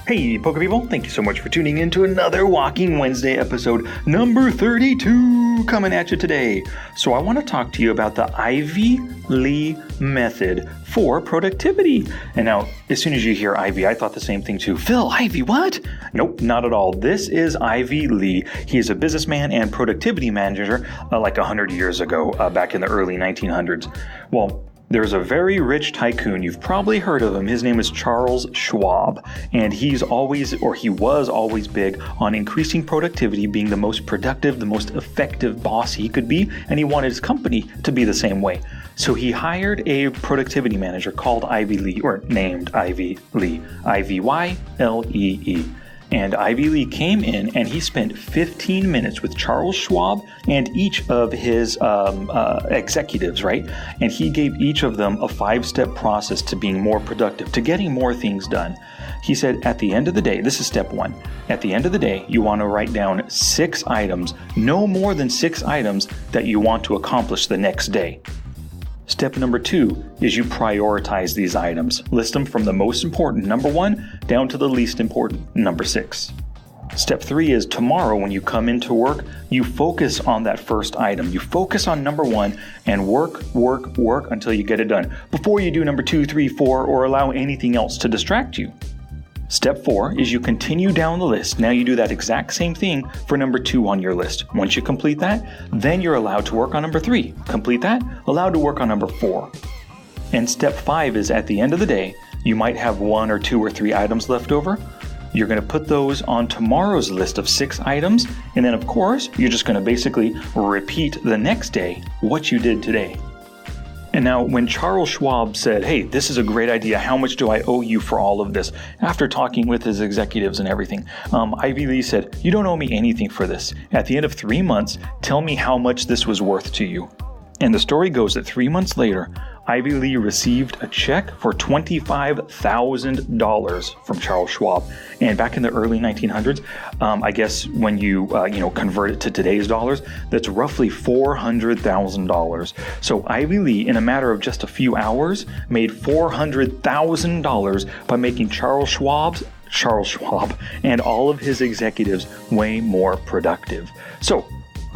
Hey, Poker People, thank you so much for tuning in to another Walking Wednesday episode number 32 coming at you today. So I want to talk to you about the Ivy Lee method for productivity. And now, as soon as you hear Ivy, I thought the same thing too. Phil, Ivy, what? Nope, not at all. This is Ivy Lee. He is a businessman and productivity manager like 100 years ago, back in the early 1900s. Well, there's a very rich tycoon. You've probably heard of him. His name is Charles Schwab, and he was always big on increasing productivity, being the most productive, the most effective boss he could be, and he wanted his company to be the same way. So he hired a productivity manager called Ivy Lee, or named Ivy Lee, Ivyle. And Ivy Lee came in and he spent 15 minutes with Charles Schwab and each of his executives, right? And he gave each of them a 5-step process to being more productive, to getting more things done. He said, at the end of the day, this is step 1. At the end of the day, you want to write down 6 items, no more than 6 items that you want to accomplish the next day. Step number 2 is you prioritize these items. List them from the most important, number 1, down to the least important, number 6. Step 3 is tomorrow when you come into work, you focus on that first item. You focus on number 1 and work until you get it done before you do number 2, 3, 4, or allow anything else to distract you. Step 4 is you continue down the list. Now you do that exact same thing for number 2 on your list. Once you complete that, then you're allowed to work on number 3. Complete that, allowed to work on number 4. And step 5 is at the end of the day, you might have 1 or 2 or 3 items left over. You're going to put those on tomorrow's list of 6 items. And then of course, you're just going to basically repeat the next day what you did today. And now when Charles Schwab said, hey, this is a great idea, how much do I owe you for all of this? After talking with his executives and everything, Ivy Lee said, you don't owe me anything for this. At the end of 3 months, tell me how much this was worth to you. And the story goes that 3 months later, Ivy Lee received a check for $25,000 from Charles Schwab. And back in the early 1900s, I guess when you convert it to today's dollars, that's roughly $400,000. So Ivy Lee, in a matter of just a few hours, made $400,000 by making Charles Schwab and all of his executives way more productive. So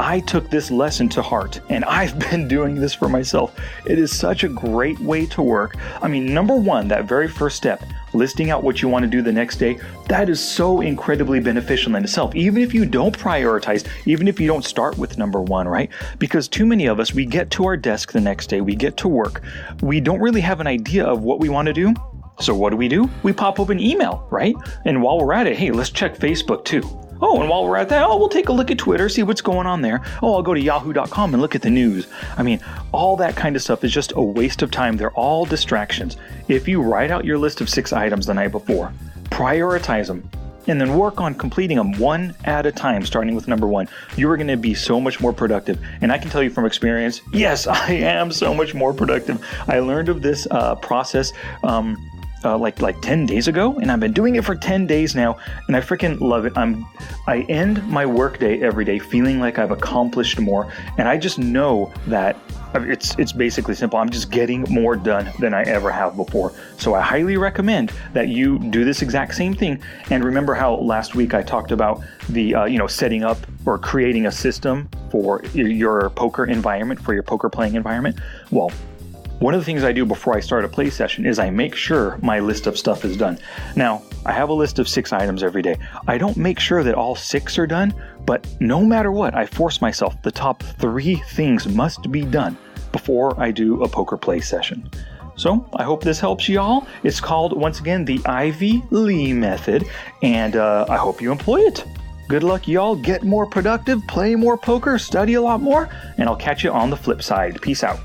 I took this lesson to heart, and I've been doing this for myself. It is such a great way to work. I mean, number 1, that very first step, listing out what you want to do the next day, that is so incredibly beneficial in itself. Even if you don't prioritize, even if you don't start with number 1, right? Because too many of us, we get to our desk the next day, we get to work, we don't really have an idea of what we want to do. So what do? We pop open email, right? And while we're at it, hey, let's check Facebook too. Oh, and while we're at that, we'll take a look at Twitter, see what's going on there. Oh, I'll go to yahoo.com and look at the news. I mean, all that kind of stuff is just a waste of time. They're all distractions. If you write out your list of 6 items the night before, prioritize them, and then work on completing them one at a time, starting with number 1, you're going to be so much more productive. And I can tell you from experience, yes, I am so much more productive. I learned of this process like 10 days ago, and I've been doing it for 10 days now, and I freaking love it. I end my workday every day feeling like I've accomplished more, and I just know that it's basically simple. I'm just getting more done than I ever have before. So I highly recommend that you do this exact same thing. And remember how last week I talked about the setting up or creating a system for your poker environment, for your poker playing environment? Well, one of the things I do before I start a play session is I make sure my list of stuff is done. Now, I have a list of 6 items every day. I don't make sure that all 6 are done, but no matter what, I force myself. The top 3 things must be done before I do a poker play session. So I hope this helps y'all. It's called, once again, the Ivy Lee method, and I hope you employ it. Good luck, y'all. Get more productive, play more poker, study a lot more, and I'll catch you on the flip side. Peace out.